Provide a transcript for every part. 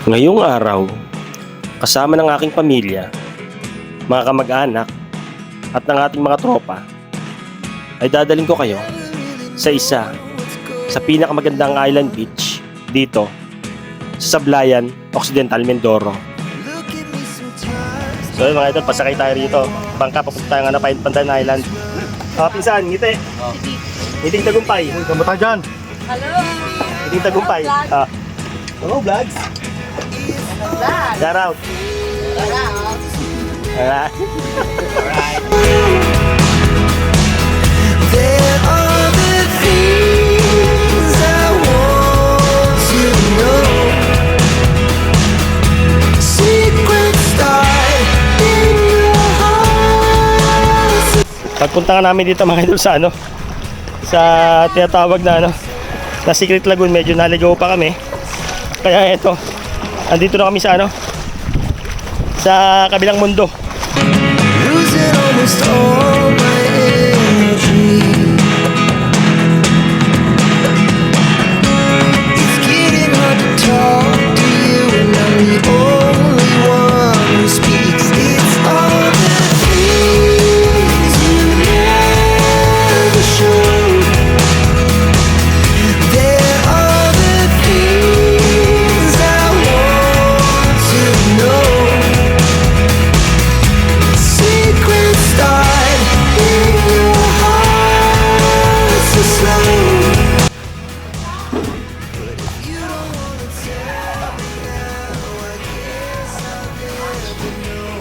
Ngayong araw, kasama ng aking pamilya, mga kamag-anak, at ng ating mga tropa, ay dadaling ko kayo sa isa sa pinakamagandang island beach dito sa Sablayan, Occidental, Mindoro. So yun mga idol, pasakay tayo rito. Bangka, papunta tayo nga na Pandan Island. Pinsan, ngiti. Ngiting tagumpay. Tama tayo dyan. Hello! Ngiting tagumpay. Hello, vlogs. Shout out. Alright. There are the things I want to know. Secrets start in your heart. Pagpunta nga namin dito mga idol sa sa tinatawag na na Secret Lagoon, medyo naligaw pa kami. Kaya eto, andito na kami sa sa kabilang mundo. Losing almost all my energy. It's getting hard to talk to you, and I'm the only one who speaks. It's all the things you never showed. There are the things I want to know. Secrets start in your heart so slow. But if you don't wanna tell me now, I guess I'll never know.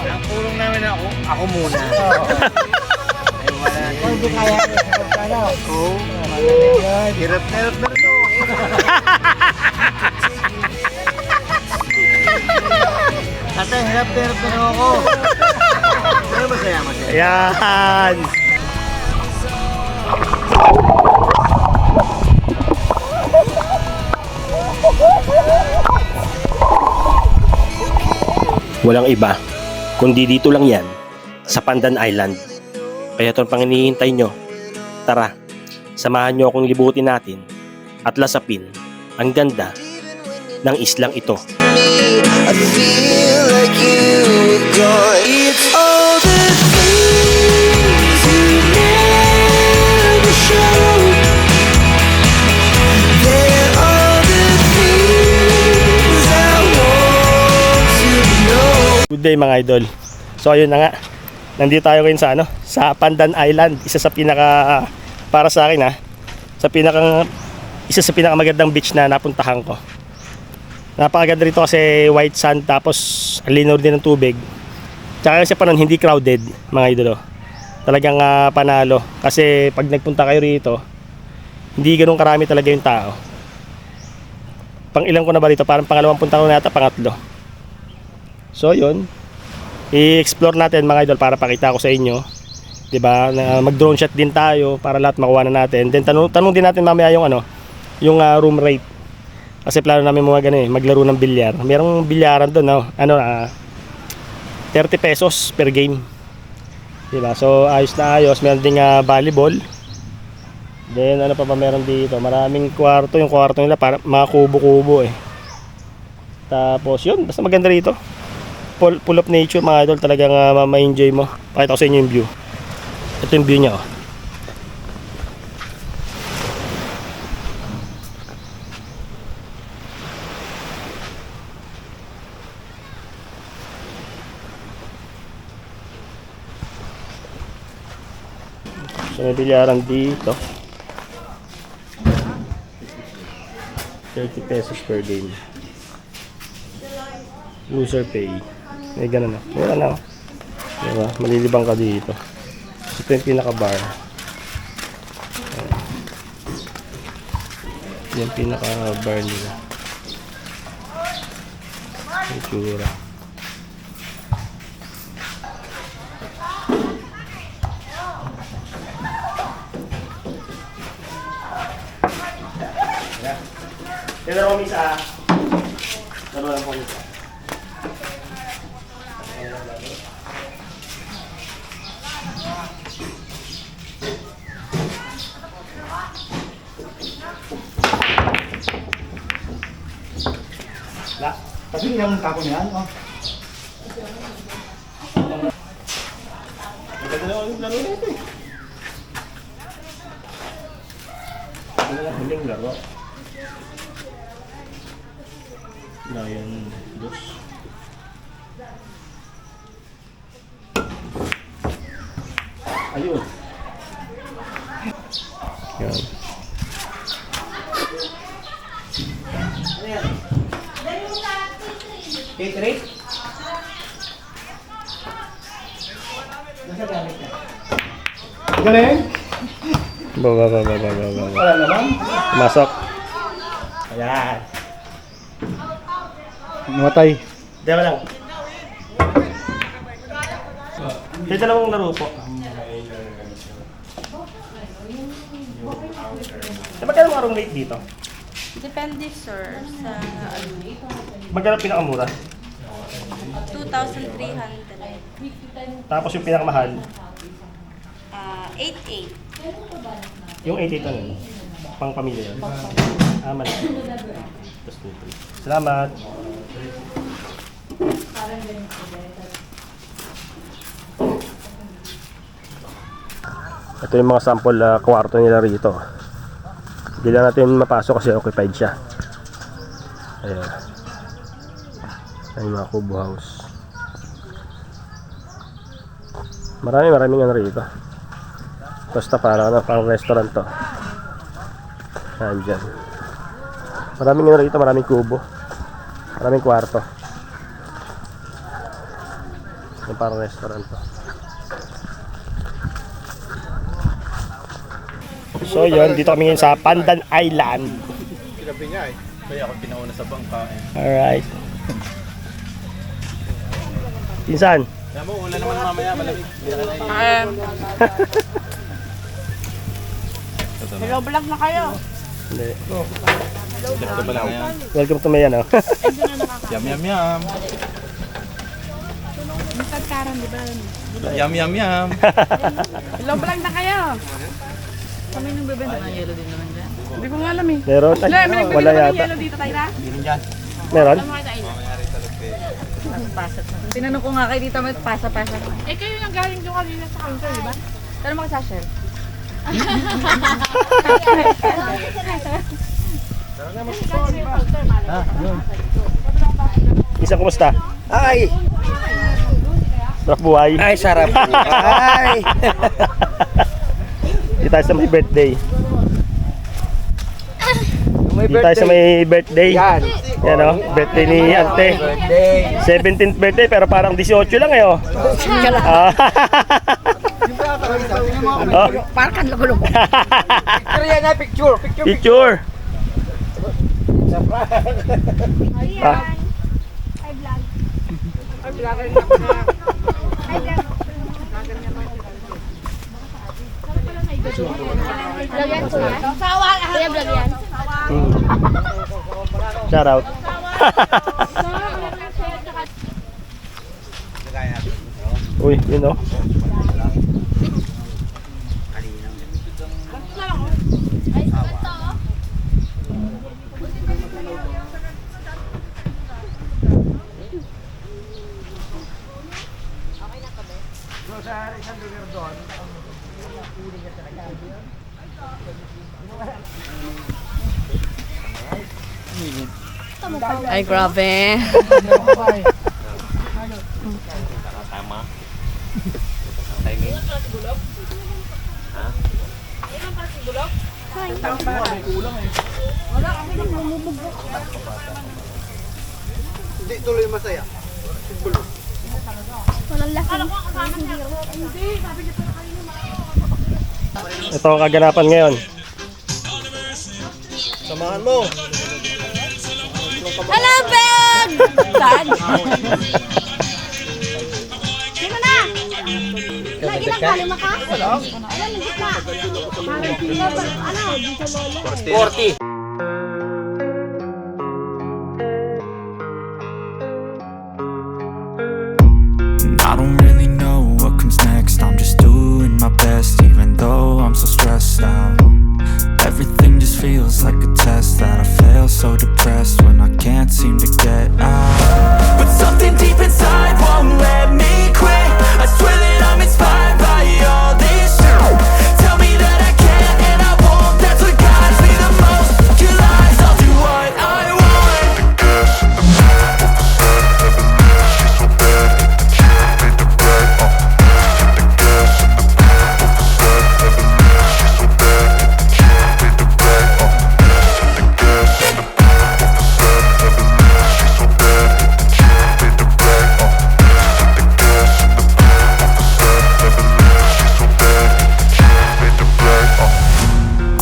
Ang pulong namin ako muna. Hindi kaya Oo. Hirap na ito. Ate, hirap na ako. Pero masaya. Ayan. Walang iba, kundi dito lang yan, sa Pandan Island. Kaya ito ang panginihintay nyo. Tara, samahan nyo akong libutin natin at lasapin ang ganda ng islang ito. I feel like you were gone. It's all the things you never showed. There are the things I want to know. Good day mga idol. So ayun na nga. Nandito tayo ngayon sa sa Pandan Island, isa sa pinaka para sa akin isa sa pinakamagandang beach na napuntahan ko. Napakaganda rito kasi white sand, tapos ang linaw din ng tubig. Tsaka kasi pa nun hindi crowded mga idol. Talagang panalo kasi pag nagpunta kayo rito, hindi ganoon karami talaga yung tao. Pang ilang ko na ba rito? Parang pangalawang punta ko na yata, pangatlo. So yun, i-explore natin mga idol para pakita ko sa inyo, 'di ba? Mag-drone shot din tayo para lahat makuha na natin. Then tanong din natin mamaya yung room rate. Kasi plano namin maglaro ng bilyar. Merong bilyaran doon, 30 pesos per game. 'Di ba? So ayos na ayos. Meron ding volleyball. Then ano pa ba meron dito? Maraming kwarto, yung kwarto nila para mga kubo-kubo eh. Tapos yun, basta maganda rito. Full of nature mga idol, talagang ma-enjoy mo. Pakita ko sa inyo yung view. Ito yung view niya, So may bilyaran dito. 30 pesos per game. Loser pay. May ganun na. Wala na. Diba? Malilibang ka dito. Ito yung pinaka-bar. Yan pinaka-bar nila. Itsura. Yan na kami sa laro lang kami sa Kasi yung tapo na yan, oh. Maganda na yung laro nito eh. Maganda na huling laro. Lion dos. Ayun. Yan. K3? Nasa gamit niya. Galing? Baba. Wala naman. Masok. Ayan. Namatay. Diyan lang. May dalawang laro po. Magkano ang arong rate dito? Depende, sir, sa Magkano pinakamura? 2,300. Tapos yung pinakamahal, 8,800. yung 88 ano yun? Pang pamilya yun? Mali. Tapos 2,300. Salamat! Ito yung mga sample kwarto nila rito. Hindi lang natin mapasok kasi occupied siya. Ayan. Ayan yung mga kubo house. Maraming ano rito. Basta parang restaurant to. Ayan dyan. Maraming ano rito, maraming kubo. Maraming kwarto. Yung parang restaurant to. So yun, dito kami ngayon sa Pandan Island. Kinabi niya eh. Kaya ako pinauna sa bangka eh. Alright. Pinsan, Kaya mo, ulan naman mamaya, malamig. Hindi na ka na Hello, vlog na kayo. hindi. Ito ba lang yan? Welcome to Mayan, oh. Yum, yum, yum. Magkakaroon, di ba? Yum, yum, yum. Hello, vlog na kayo. Kami nung bebenta ng yellow din naman dyan. Hindi ko nga alam eh. Meron? Ay, wala yata. dito tayo na. Hindi rin dyan. Meron? Tinanong ko nga kayo dito, may pasa-pasa. Eh, kayo nang galing doon kanina sa counter, di ba? Pero mga sasher. Isa, kumusta? Ay! Sarap buhay. Ay, sarap. Ay! Di tayo sa may birthday. May Di tayo sa may birthday. Yan. Yan, oh. Birthday ni Ante. Birthday. 17th birthday, pero parang 18 lang eh, oh. Ah. Oh. Parang kan lagulong. Picture yan na, picture. Picture. Picture. Ah. Vlog yan, kuya. Kuya, vlog yan. Shout out. Uy, yun oh. Ay, grabe. Hindi, tuloy masaya. Ito ang kaganapan ngayon. Samahan mo. Hello, Beg! Saan? Sino na? Lagi lang kalima ka? Wala. Ano, nagit na? Ano, dito lolo? 40. I don't really know what comes next. I'm just doing my best, even though I'm so stressed out. Everything just feels like a test that I failed feel so depressed when I can't seem to get out. But something deep inside won't let me quit. I swear that I'm inspired by all this shit. Tell me that I can't and I won't. That's what guides me the most. Kill lies, I'll do what I want.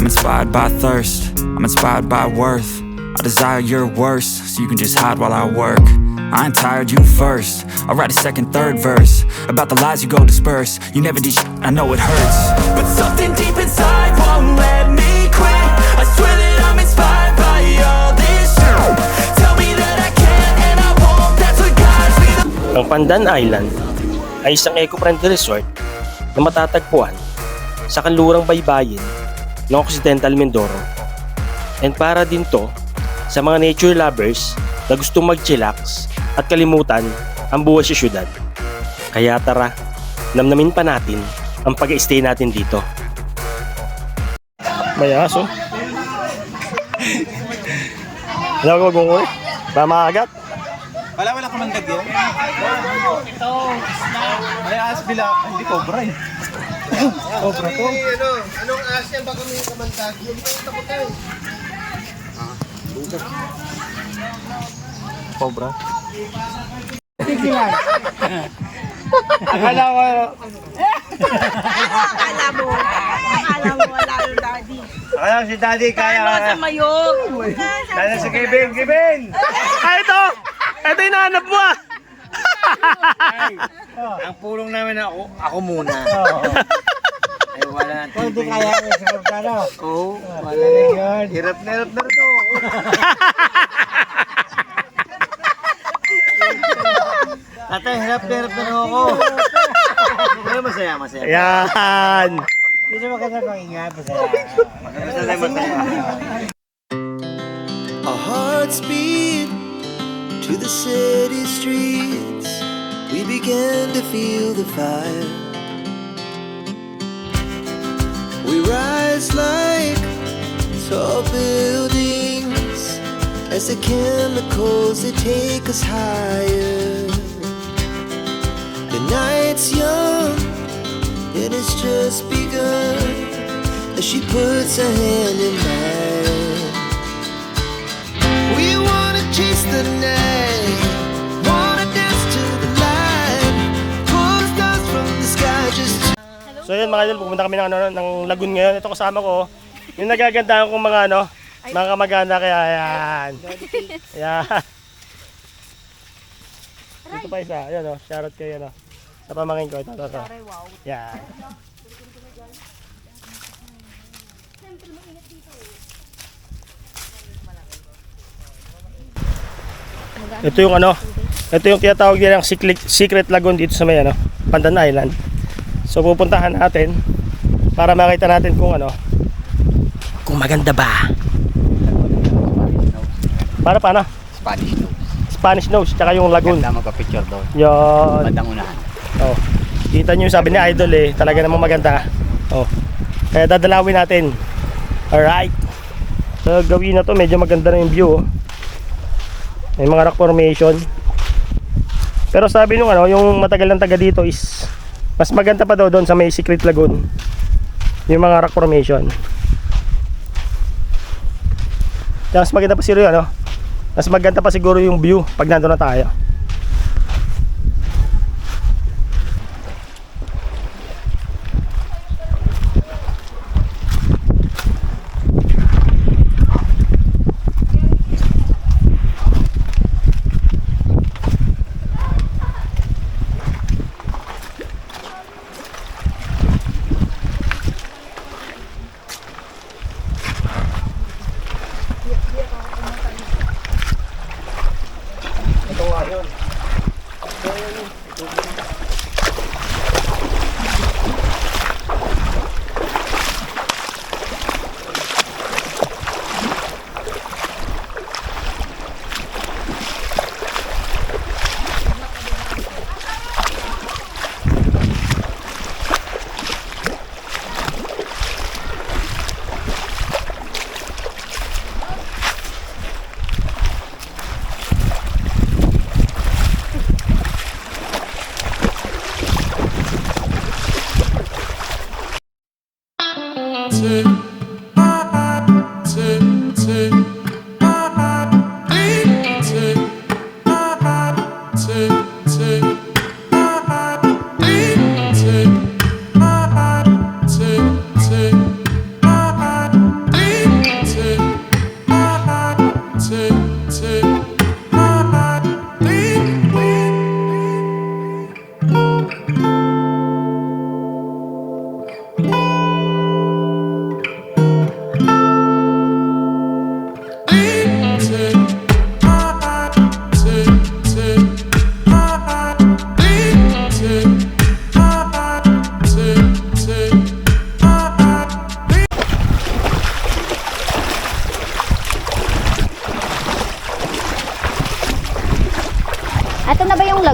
I'm inspired by thirst, I'm inspired by worth. I desire your worst, so you can just hide while I work. I ain't tired, you first. I'll write a second, third verse about the lies you go disperse. You never did shit, I know it hurts. But something deep inside won't let me quit. I swear that I'm inspired by all this shit. Tell me that I can't and I won't. That's what guides me the Ang Pandan Island ay isang eco-friendly resort na matatagpuan sa kanlurang baybayin ng Occidental Mindoro. And para din to sa mga nature lovers na gustong mag-chillax at kalimutan ang buhay sa syudad. Kaya tara, namnamin pa natin ang pag-stay natin dito. May aso. Ano ko magmumuli? Ba maagat? Wala ka man dagyo. Ito. Ay, as bila. Hindi cobra eh. Cobra to. Anong as yan? Baka may kamandag. Yung takot tayo. Cobra? Akala ko. Akala mo wala yung daddy. Akala si daddy kaya. Ano sa mayog? Kaya si Kevin. Ah, ito! Ito yung nahanap mo ah! Ang pulong namin ako muna. Ay, wala natin. Hindi kaya ko sa pagkano. Oo, wala na yun. Hirap na ito. Tatay, hirap na ako. Pero masaya. Yan! Hindi maganda pang ingat, masaya. Our hearts beat to the city streets. We began to feel the fire. We rise like tall buildings as the chemicals they take us higher. The night's young and it's just begun as she puts her hand in mine. We wanna chase the night, wanna dance to the light, pull stars from the sky just to So yun mga idol, pupunta kami ng lagoon ngayon. Ito kasama ko, yung nagagandahan kong mga mga kamag-anak, kaya yan. Yan. Dito pa isa, yan shoutout kayo sa pamangkin ko, ito. Yan. Ito yung tinatawag nilang secret lagoon dito sa may Pandan Island. So pupuntahan natin para makita natin kung maganda ba. Para paano? Spanish nose, tsaka yung lagoon. Ganda magpa-picture doon. Yon. Bandang unahan. Oh. Kita nyo yung sabi ni Idol talaga namang maganda. Oh. Kaya dadalawin natin. Alright. So gawin na to, medyo maganda na yung view. May mga rock formation. Pero sabi nung yung matagal ng taga dito is mas maganda pa daw doon sa may secret lagoon. Yung mga rock formation. Kaya mas maganda pa siguro mas maganda pa siguro yung view pag nandun na tayo.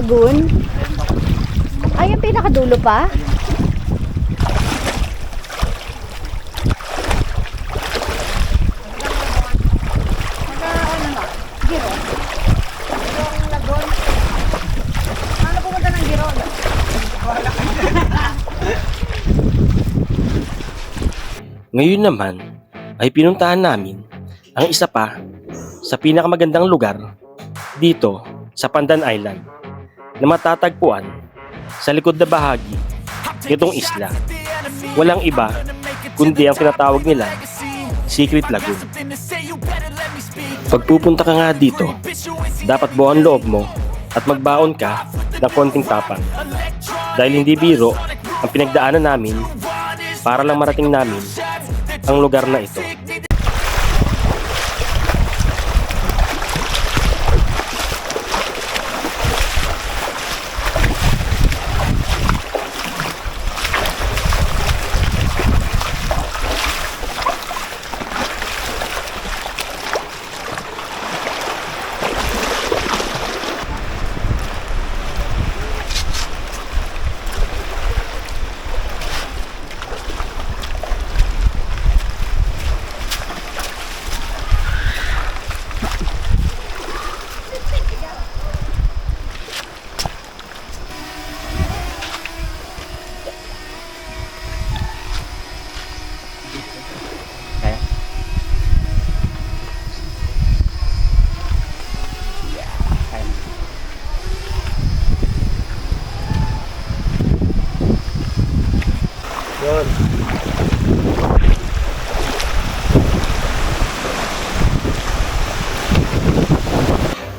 Lagoon? Ay, yung pinakadulo pa? Ngayon naman ay pinuntahan namin ang isa pa sa pinakamagandang lugar dito sa Pandan Island na matatagpuan sa likod na bahagi nitong isla. Walang iba kundi ang tinatawag nila Secret Lagoon. Pagpupunta ka nga dito, dapat buo ang loob mo at magbaon ka ng konting tapang. Dahil hindi biro ang pinagdaanan namin para lang marating namin ang lugar na ito.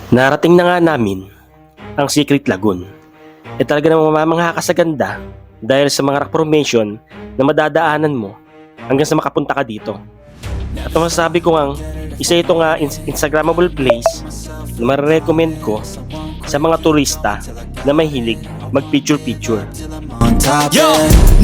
Narating na nga namin ang Secret Lagoon. E talaga namang mamamangha ka sa ganda dahil sa mga rock formation na madadaanan mo hanggang sa makapunta ka dito. At ang masasabi ko nga, isa ito nga Instagrammable place na marirecommend ko sa mga turista na may hilig mag-picture-picture. Yo,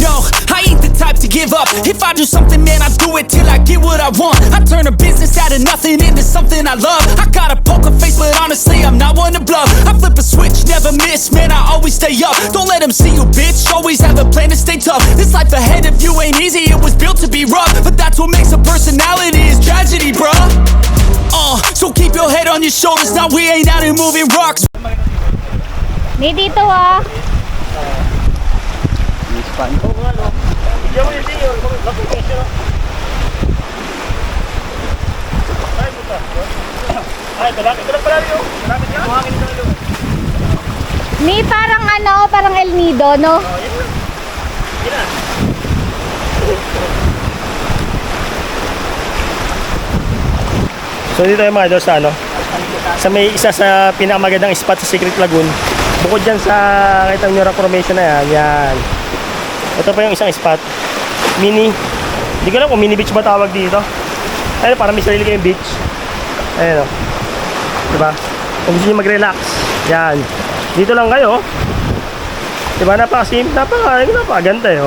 no, I ain't the type to give up. If I do something, man, I do it till I get what I want. I turn a business out of nothing into something I love. I got a poker face, but honestly, I'm not one to bluff. I flip a switch, never miss, man, I always stay up. Don't let them see you, bitch, always have a plan to stay tough. This life ahead of you ain't easy, it was built to be rough. But that's what makes a personality, is tragedy, bruh. So keep your head on your shoulders, now we ain't out here moving rocks. May dito ah. May parang ano, parang El Nido, no? So dito yung mga idol sa ano, sa may isa sa pinakamagandang spot sa Secret Lagoon. Bukod dyan sa kita nyo rock formation na yan, yan. Ito pa yung isang spot. Mini, hindi ko alam kung mini beach ba tawag dito. Ayun, parang may sarili kayong beach. Ayun o. Diba? Kung gusto nyo mag-relax, yan. Dito lang kayo. Diba? Napakaganda eh.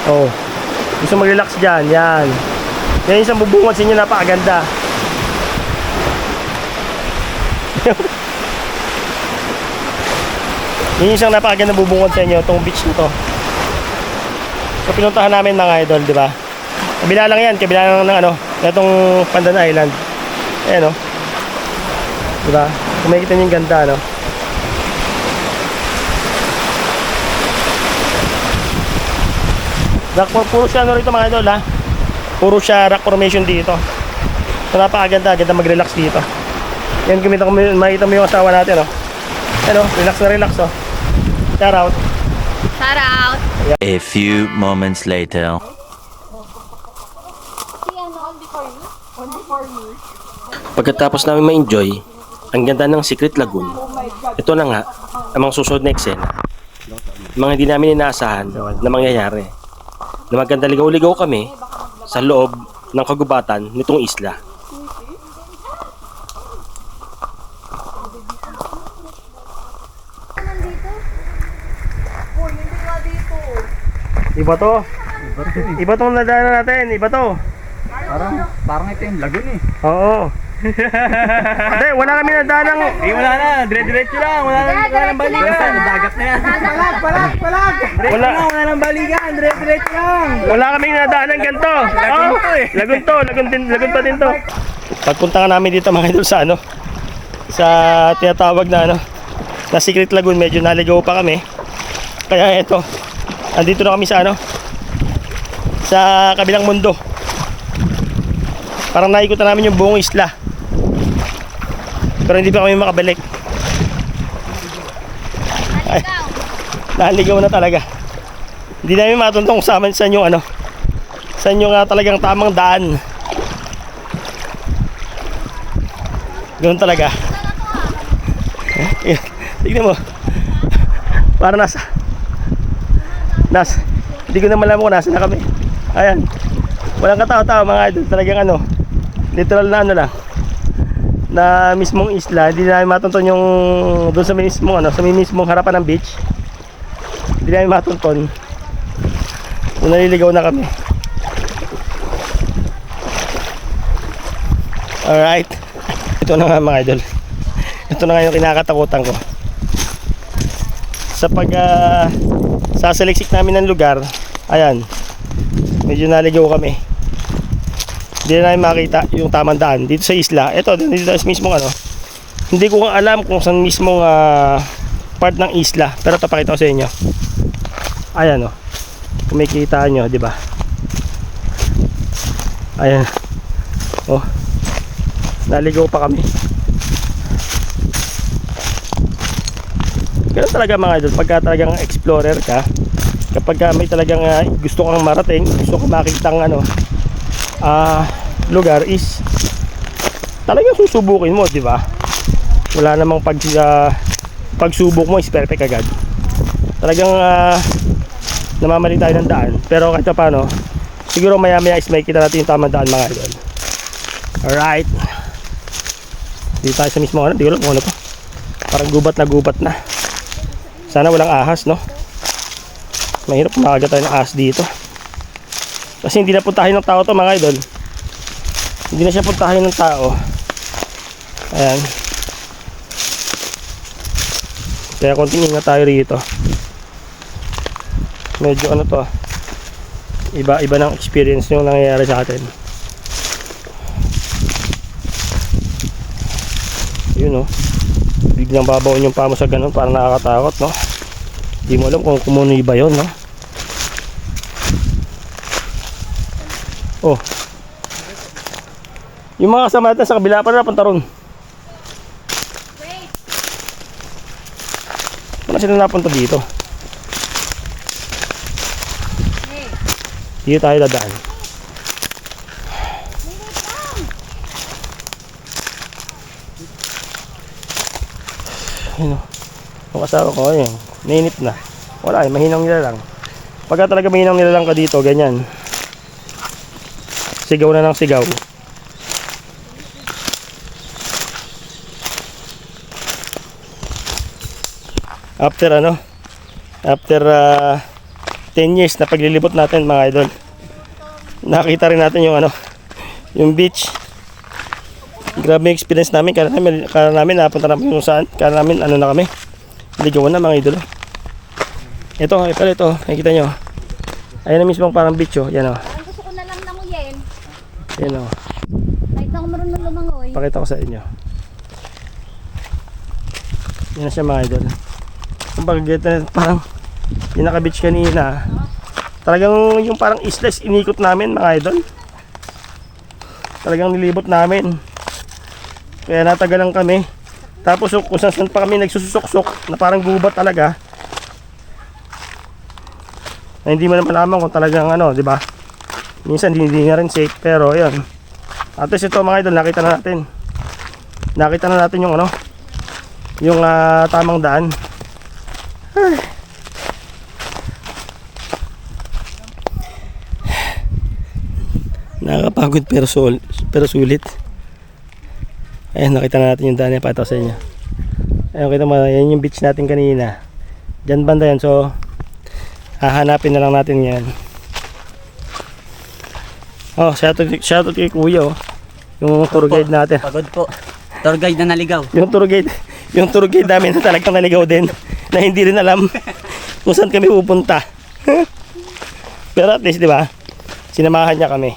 Oh. Gusto mag-relax dyan, yan. Yan yung isang bubungan sa inyo, napakaganda. Yun yung isang napakaganda bubungod sa inyo, itong beach na to. So pinuntahan namin mga idol, di ba? Kabila lang yan, kabila lang ng ano, itong Pandan Island. Ayan o. Di ba? Kung makikita niyo yung ganda, no? Puro siya ano rito mga idol, ha? Puro siya rock formation dito. So napakaganda, ganda mag-relax dito. Yan, makita mo yung asawa natin, no? Ano, relax na relax, oh. Shout out. Shout out. A few moments later. Pagkatapos namin ma-enjoy ang ganda ng Secret Lagoon, ito na nga ang mga susunod na eksena. Mga hindi namin inaasahan na mangyayari. Na maganda ligaw-ligaw kami sa loob ng kagubatan nitong isla. Iba to. Iba tong nadaanan natin. Iba to. Parang ito yung lagoon eh. Oo. Hindi, wala kami nadaan ng... Wala na, dire-diretso lang. Wala nang balikan. Dagat na yan. Palag! Wala, Wala nang balikan, dire-diretso lang. wala kaming nadaan ng ganito. Lagun pa din to. Pagpunta nga namin dito mga idol sa ano, sa tinatawag na ano, na Secret Lagoon, medyo naligaw pa kami. Kaya eto, andito na kami sa ano, sa kabilang mundo. Parang naikutan namin yung buong isla. Pero hindi pa kami makabalik. Ay, naligaw na talaga. Hindi namin matuntong saan yung ano, saan yung talagang tamang daan. Ganoon talaga. Tignan mo. Para nasa hindi ko na malaman kung nasa na kami. Ayan. Walang katao-tao mga idol. Talagang ano, literal na ano lang, na mismong isla. Hindi namin matunton yung doon sa mismong ano, sa mismong harapan ng beach. Hindi namin matunton. Kung naliligaw na kami. Alright. Ito na nga mga idol. Ito na nga yung kinakatakutan ko. Sa sasaliksik namin ng lugar, ayan, medyo naligaw kami. Hindi na namin makita yung tamang daan dito sa isla. Ito, dito sa mismong ano, hindi ko alam kung saan mismong part ng isla, pero papakita ko sa inyo. Ayan, oh, kung may kita nyo, di ba? Ayan, oh, naligaw pa kami. Ganun talaga mga idol, pagka talagang explorer ka, kapag may talagang gusto kang marating, gusto kang makitang ano, lugar, is talagang susubukin mo, di ba? Wala namang pagsubok mo is perfect agad. Talagang namamali tayo ng daan, pero kahit paano, siguro maya maya is may kita natin yung tamang daan mga idol. Alright, dito tayo sa mismo ano, di ko alam kung ano to, parang gubat na. Sana walang ahas, no? Mahirap makagat tayo ng ahas dito. Kasi hindi na puntahin ng tao to mga idol. Hindi na siya puntahin ng tao. Ayan. Kaya konting ingat tayo rito. Medyo ano to, iba ng experience yung nangyayari sa atin. Yun, no? Biglang babaon yung pamo sa ganun, parang nakakatakot, no? Hindi mo alam kung kumunoy ba yun, no? Oh, yung mga kasama natin sa kabila pa na napunta ron. Wala sila napunta dito. Dito tayo dadaan. Ayun, ang asawa ko ayun, nainip na. Wala, mahinang nila lang. Pagka talaga mahinang nila lang ka dito, ganyan, sigaw na ng sigaw. After ano, after 10 years na paglilibot natin mga idol, nakita rin natin yung ano, yung beach. Grabe yung experience namin. Kala namin napunta namin kung saan. Kala namin ano na kami, ligawan na mga idol. Ito, ito, nakikita nyo. Ayan na mismo parang beach, oh. Yan, oh. Parang gusto ko na lang nanguyin. Yan, oh. Kahit na ako marunong lumangoy. Pakita ko sa inyo. Yan na siya mga idol. Kung bakit parang yung naka-beach kanina, talagang yung parang islas inikot namin mga idol. Talagang nilibot namin. Kaya natagalan kami. Tapos kung saan pa kami nagsusuksok na parang gubat talaga. Na hindi mo naman malaman kung talagang ano, di ba? Minsan hindi na rin safe, pero ayun. At least ito mga idol, nakita na natin. Nakita na natin yung ano, yung tamang daan. Ay. Nakakapagod pero sulit. Ayan, nakita na natin yung daan niya. Pakita ko sa inyo. Ayan, kita mo, yan yung beach natin kanina. Diyan banda yan, so hahanapin na lang natin yan. Oh, shoutout kay kuya, oh. Yung tour guide natin. Pagod po. Tour guide na naligaw. Yung tour guide namin na talagang naligaw din. Na hindi rin alam kung saan kami pupunta. Pero at least, di ba? Sinamahan niya kami.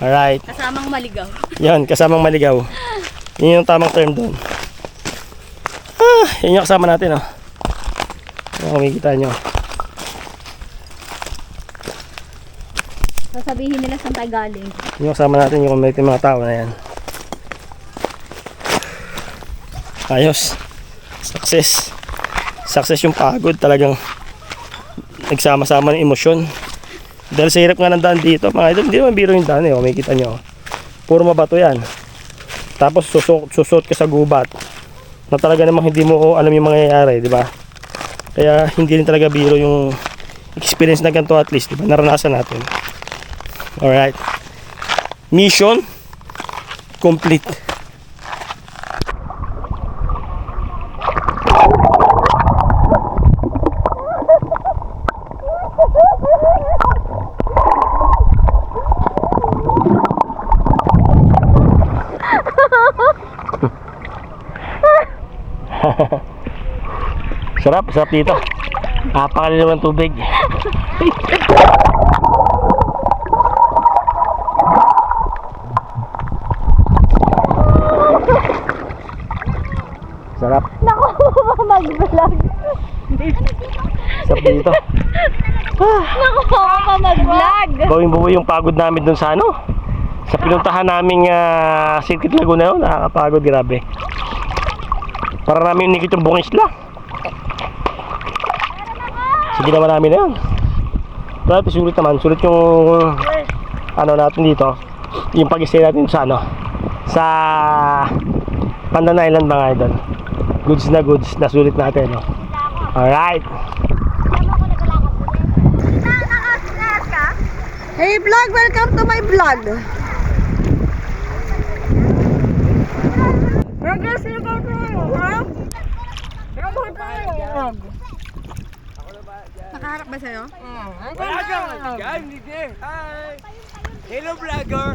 Alright. Kasamang maligaw. Yan, kasamang maligaw. Yun yung tamang term doon. Yun yung kasama natin, oh. Kung makikita nyo. Sasabihin nila saan tayo galing. Yung kasama natin yung community mga tao na yan. Ayos. Success yung pagod. Talagang nagsama-sama ng emosyon. Dahil sa hirap nga ng daan dito, mga idol, hindi naman biro yung daan eh. O, makikita nyo. Puro mabato yan. Tapos susot ka sa gubat. Na talaga namang hindi mo alam yung mangyayari, di ba? Kaya hindi rin talaga biro yung experience na ganito, at least, di ba? Naranasan natin. Alright. Mission complete. Sarap dito. Napakalilim ng tubig. Sarap. Naku, mag-vlog. Sarap dito. Naku, mag-vlog. Bawing-bawi yung pagod namin dun sa ano. Sa pinuntahan naming Circuit Laguna, nakakapagod, grabe. Para namin inikot yung buong isla. Sige naman namin na yun. Pero sulit naman. Sulit yung ano natin dito. Yung pag-stay natin sa ano, sa Pandan Island, mga idol. Goods na sulit natin, no? Alright. Hey vlog, welcome to my vlog. Nakaharap ba sa'yo? Hello, vlogger!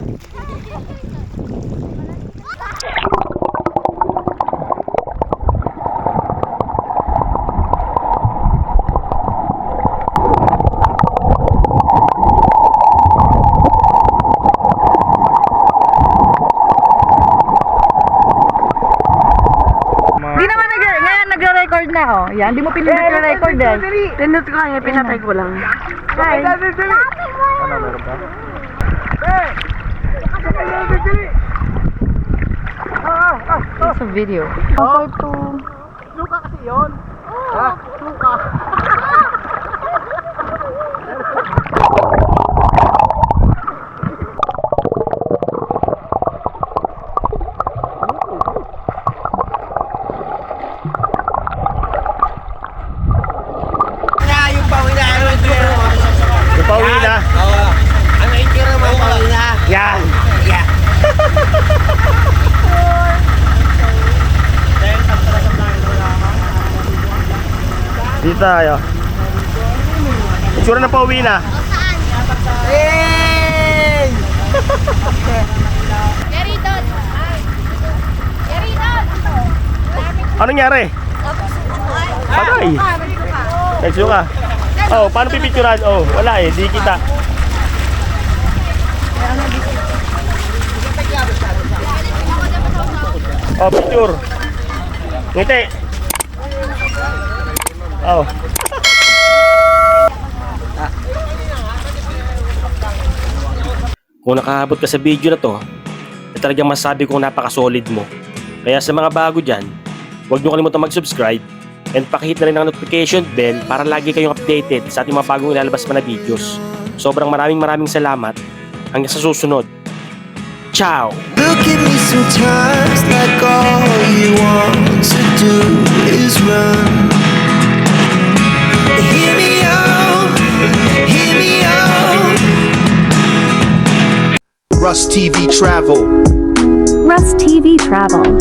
Di naman ngayon nagre-record na oh. Yan, di mo pinindot yung record eh. Pinindot ko nga, pinatay ko lang. Hi. Ano, meron ba? It's a video. Luka kasi yun. Luka. Yung pauwi na. Ang itira mo pauwi na. Yan. Dito tayo. Itsura na pauwi na. Hey! Yari doon. Yari doon. Anong nangyari? Patay. Nagsuka. Oh, paano pipicturan? Oh, wala eh, di kita. Oh, picture. Ngiti. Oh. Kung nakahabot ka sa video na to, talagang masabi kong napaka-solid mo. Kaya sa mga bago dyan, huwag nyo kalimutan mag-subscribe and pakihit na rin ang notification bell para lagi kayong updated sa ating mga bagong ilalabas pa na videos. Sobrang maraming salamat. Hanggang sa susunod. Ciao! Look at me sometimes like all you want to do is run. Hear me out, hear me out. Rust TV Travel. Rust TV Travel.